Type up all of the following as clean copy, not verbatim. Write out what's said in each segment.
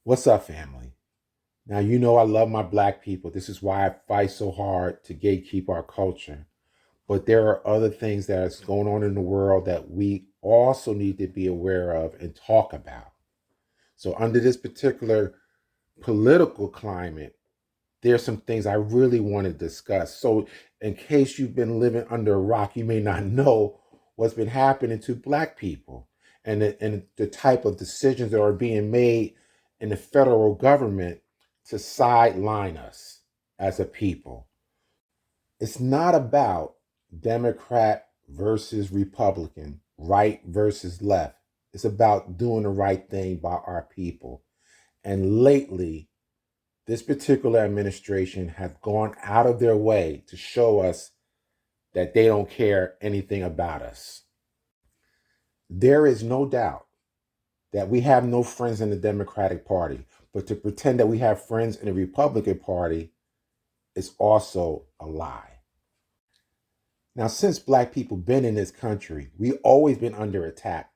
What's up, family? Now, you know I love my black people. This is why I fight so hard to gatekeep our culture. But there are other things that's going on in the world that we also need to be aware of and talk about. So, under this particular political climate, there's some things I really want to discuss. So, in case you've been living under a rock, you may not know what's been happening to black people and the type of decisions that are being made in the federal government to sideline us as a people. It's not about Democrat versus Republican, right versus left. It's about doing the right thing by our people. And lately, this particular administration has gone out of their way to show us that they don't care anything about us. There is no doubt that we have no friends in the Democratic Party, but to pretend that we have friends in the Republican Party is also a lie. Now, since black people been in this country, we always been under attack,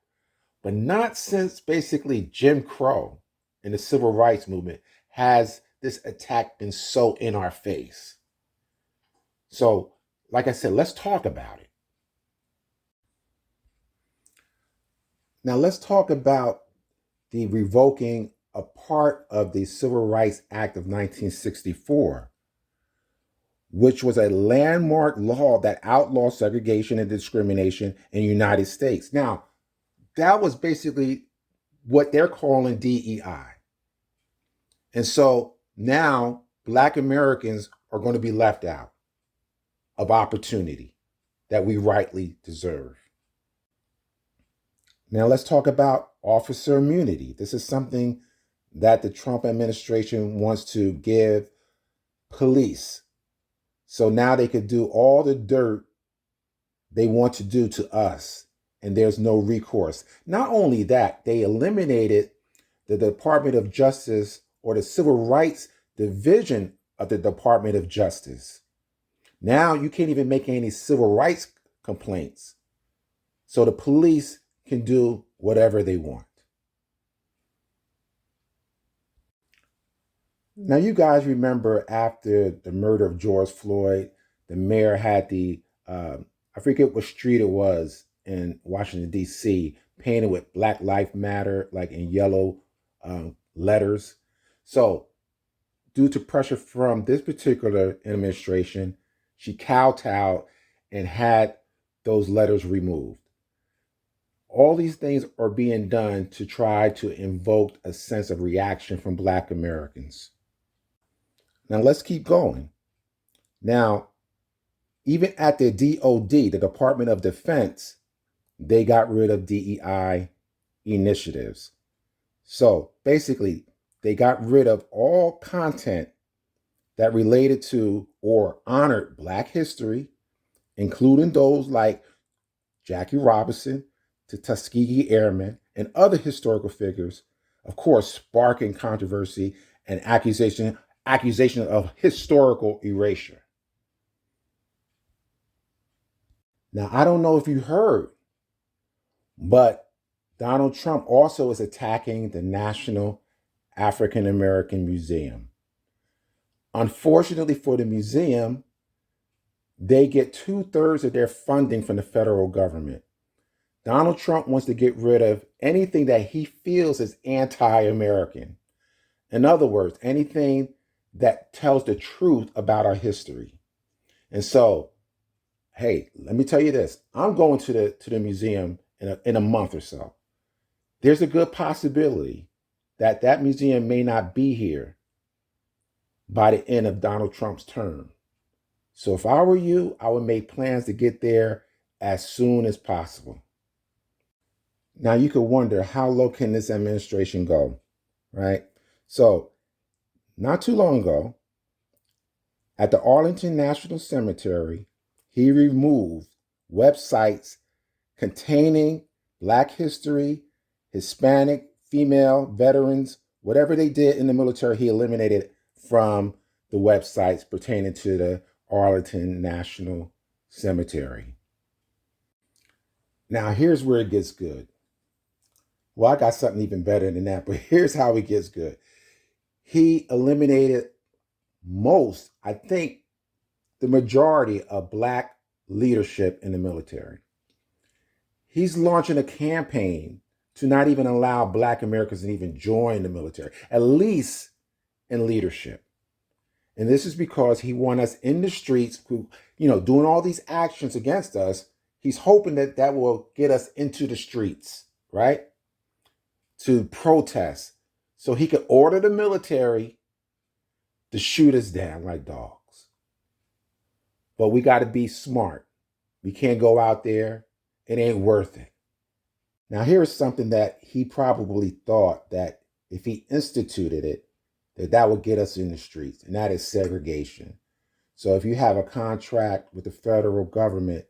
but not since basically Jim Crow and the civil rights movement has this attack been so in our face. So, like I said, let's talk about it. Now, let's talk about the revoking a part of the Civil Rights Act of 1964, which was a landmark law that outlawed segregation and discrimination in the United States. Now, that was basically what they're calling DEI. And so now Black Americans are going to be left out of opportunity that we rightly deserve. Now let's talk about officer immunity. This is something that the Trump administration wants to give police. So now they could do all the dirt they want to do to us, and there's no recourse. Not only that, they eliminated the Department of Justice or the Civil Rights Division of the Department of Justice. Now you can't even make any civil rights complaints. So the police can do whatever they want. Now, you guys remember after the murder of George Floyd, the mayor had I forget what street it was in Washington, D.C., painted with Black Lives Matter, like in yellow letters. So, due to pressure from this particular administration, she kowtowed and had those letters removed. All these things are being done to try to invoke a sense of reaction from Black Americans. Now let's keep going. Now, even at the DOD, the Department of Defense, they got rid of DEI initiatives. So basically, they got rid of all content that related to or honored Black history, including those like Jackie Robinson, the Tuskegee Airmen, and other historical figures, of course, sparking controversy and accusation of historical erasure. Now, I don't know if you heard, but Donald Trump also is attacking the National African American Museum. Unfortunately for the museum, they get 2/3 of their funding from the federal government. Donald Trump wants to get rid of anything that he feels is anti-American. In other words, anything that tells the truth about our history. And so, hey, let me tell you this. I'm going to the museum in a month or so. There's a good possibility that that museum may not be here by the end of Donald Trump's term. So if I were you, I would make plans to get there as soon as possible. Now you could wonder, how low can this administration go, right? So not too long ago, at the Arlington National Cemetery, he removed websites containing Black history, Hispanic, female, veterans, whatever they did in the military, he eliminated from the websites pertaining to the Arlington National Cemetery. Now, here's where it gets good. Well, I got something even better than that, but here's how it gets good. He eliminated most, I think, the majority of Black leadership in the military. He's launching a campaign to not even allow Black Americans to even join the military, at least in leadership. And this is because he wants us in the streets, doing all these actions against us. He's hoping that that will get us into the streets, right? To protest. So he could order the military to shoot us down like dogs. But we got to be smart. We can't go out there. It ain't worth it. Now, here's something that he probably thought that if he instituted it, that would get us in the streets, and that is segregation. So if you have a contract with the federal government,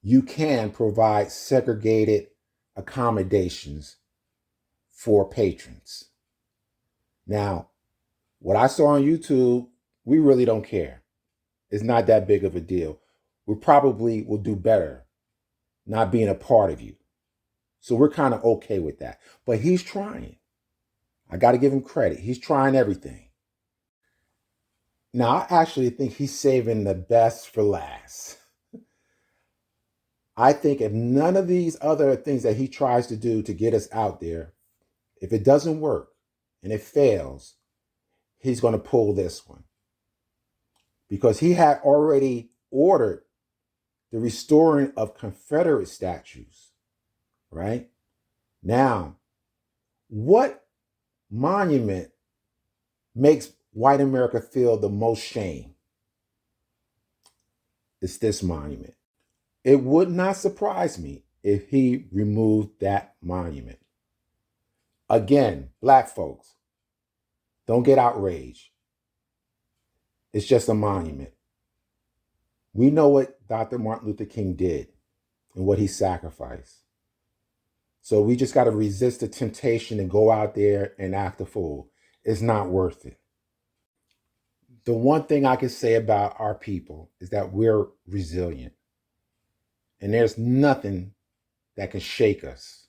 you can provide segregated accommodations for patrons. Now, what I saw on YouTube, we really don't care. It's not that big of a deal. We probably will do better not being a part of you. So we're kind of okay with that. But he's trying. I got to give him credit. He's trying everything. Now, I actually think he's saving the best for last. I think if none of these other things that he tries to do to get us out there, if it doesn't work and it fails, he's going to pull this one. Because he had already ordered the restoring of Confederate statues, right? Now, what monument makes white America feel the most shame? It's this monument. It would not surprise me if he removed that monument. Again, Black folks, don't get outraged. It's just a monument. We know what Dr. Martin Luther King did and what he sacrificed. So we just got to resist the temptation and go out there and act a fool. It's not worth it. The one thing I can say about our people is that we're resilient. And there's nothing that can shake us.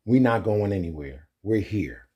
We're not going anywhere. We're here.